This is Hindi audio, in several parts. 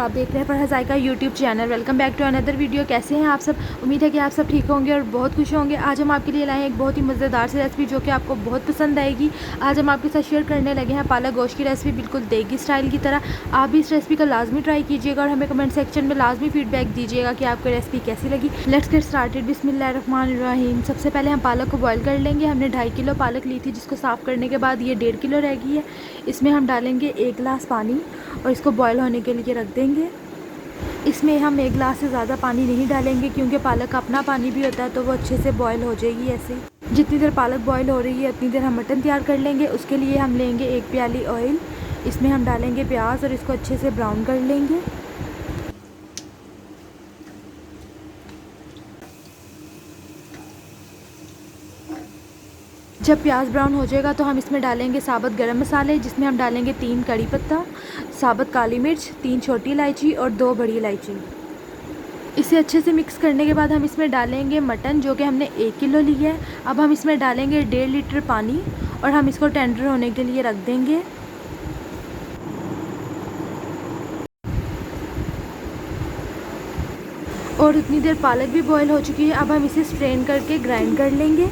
आप देख रहे हैं Farha Zaika YouTube channel. Welcome back to another video. कैसे हैं आप सब? उम्मीद है कि आप सब ठीक होंगे और बहुत खुश होंगे। आज हम आपके लिए लाए हैं एक बहुत ही मज़ेदार सी रेसिपी जो कि आपको बहुत पसंद आएगी। आज हम आपके साथ शेयर करने लगे हैं पालक गोश्त की रेसिपी, बिल्कुल देगी स्टाइल की तरह। आप भी इस रेसिपी को लाजमी ट्राई कीजिएगा और हमें कमेंट सेक्शन में लाजमी फीडबैक दीजिएगा कि आपको रेसिपी कैसी लगी। Let's get started. बिस्मिल्लाहिर्रहमानिर्रहीम। सबसे पहले हम पालक को बॉयल कर लेंगे। हमने 2.5 किलो पालक ली थी, जिसको साफ़ करने के बाद ये 1.5 किलो रह गई है। इसमें हम डालेंगे 1 गिलास पानी और इसको बॉयल होने के लिए रख देंगे। इसमें हम 1 गिलास से ज़्यादा पानी नहीं डालेंगे क्योंकि पालक का अपना पानी भी होता है, तो वो अच्छे से बॉयल हो जाएगी। ऐसे ही जितनी देर पालक बॉयल हो रही है उतनी देर हम मटन तैयार कर लेंगे। उसके लिए हम लेंगे 1 प्याली ऑयल, इसमें हम डालेंगे प्याज और इसको अच्छे से ब्राउन कर लेंगे। जब प्याज ब्राउन हो जाएगा तो हम इसमें डालेंगे साबुत गरम मसाले, जिसमें हम डालेंगे 3 कड़ी पत्ता, साबुत काली मिर्च, 3 छोटी इलायची और 2 बड़ी इलायची। इसे अच्छे से मिक्स करने के बाद हम इसमें डालेंगे मटन, जो कि हमने 1 किलो लिया है। अब हम इसमें डालेंगे 1.5 लीटर पानी और हम इसको टेंडर होने के लिए रख देंगे। और उतनी देर पालक भी बॉयल हो चुकी है। अब हम इसे स्ट्रेन करके ग्राइंड कर लेंगे।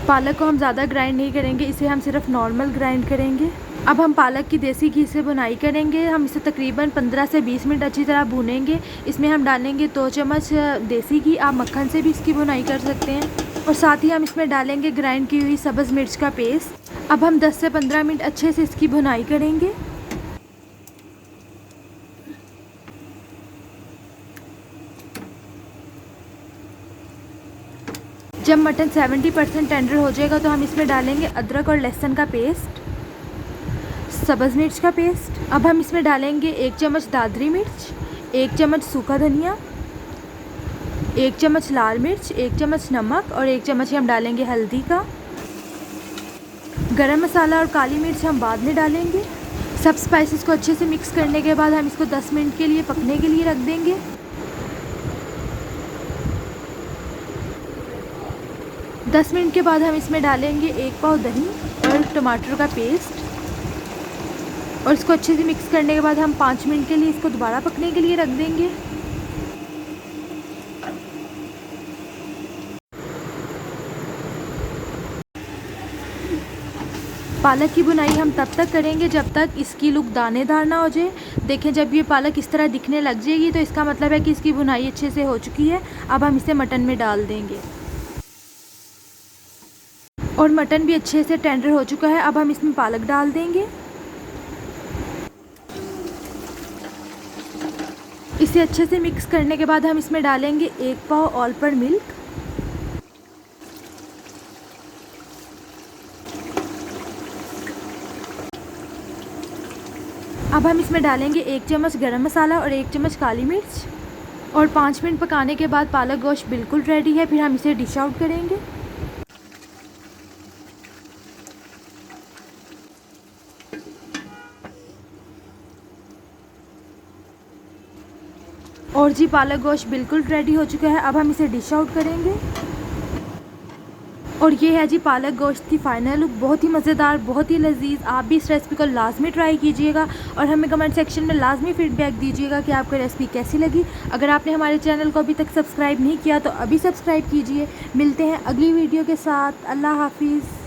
पालक को हम ज़्यादा ग्राइंड नहीं करेंगे, इसे हम सिर्फ नॉर्मल ग्राइंड करेंगे। अब हम पालक की देसी घी से भुनाई करेंगे। हम इसे तकरीबन 15 से 20 मिनट अच्छी तरह भूनेंगे। इसमें हम डालेंगे 2 चम्मच देसी घी। आप मक्खन से भी इसकी भुनाई कर सकते हैं। और साथ ही हम इसमें डालेंगे ग्राइंड की हुई सब्ज़ मिर्च का पेस्ट। अब हम 10 से 15 मिनट अच्छे से इसकी भुनाई करेंगे। जब मटन 70% टेंडर हो जाएगा तो हम इसमें डालेंगे अदरक और लहसुन का पेस्ट, सब्ज़ मिर्च का पेस्ट। अब हम इसमें डालेंगे 1 चम्मच दादरी मिर्च, 1 चम्मच सूखा धनिया, 1 चम्मच लाल मिर्च, 1 चम्मच नमक और 1 चम्मच हम डालेंगे हल्दी का। गरम मसाला और काली मिर्च हम बाद में डालेंगे। सब स्पाइसेस को अच्छे से मिक्स करने के बाद हम इसको 10 मिनट के लिए पकने के लिए रख देंगे। 10 मिनट के बाद हम इसमें डालेंगे 1 पाव दही और टमाटर का पेस्ट और इसको अच्छे से मिक्स करने के बाद हम 5 मिनट के लिए इसको दोबारा पकने के लिए रख देंगे। पालक की बुनाई हम तब तक करेंगे जब तक इसकी लुक दानेदार ना हो जाए। देखें, जब ये पालक इस तरह दिखने लग जाएगी तो इसका मतलब है कि इसकी बुनाई अच्छे से हो चुकी है। अब हम इसे मटन में डाल देंगे और मटन भी अच्छे से टेंडर हो चुका है। अब हम इसमें पालक डाल देंगे। इसे अच्छे से मिक्स करने के बाद हम इसमें डालेंगे 1 पाव ऑल पर मिल्क। अब हम इसमें डालेंगे 1 चम्मच गरम मसाला और 1 चम्मच काली मिर्च और 5 मिनट पकाने के बाद पालक गोश्त बिल्कुल रेडी है। फिर हम इसे डिश आउट करेंगे। और जी, पालक गोश्त बिल्कुल रेडी हो चुका है। अब हम इसे डिश आउट करेंगे। और ये है जी पालक गोश्त की फ़ाइनल लुक, बहुत ही मज़ेदार, बहुत ही लजीज। आप भी इस रेसिपी को लाजमी ट्राई कीजिएगा और हमें कमेंट सेक्शन में लाजमी फीडबैक दीजिएगा कि आपको रेसिपी कैसी लगी। अगर आपने हमारे चैनल को अभी तक सब्सक्राइब नहीं किया तो अभी सब्सक्राइब कीजिए। मिलते हैं अगली वीडियो के साथ। अल्लाह हाफिज़।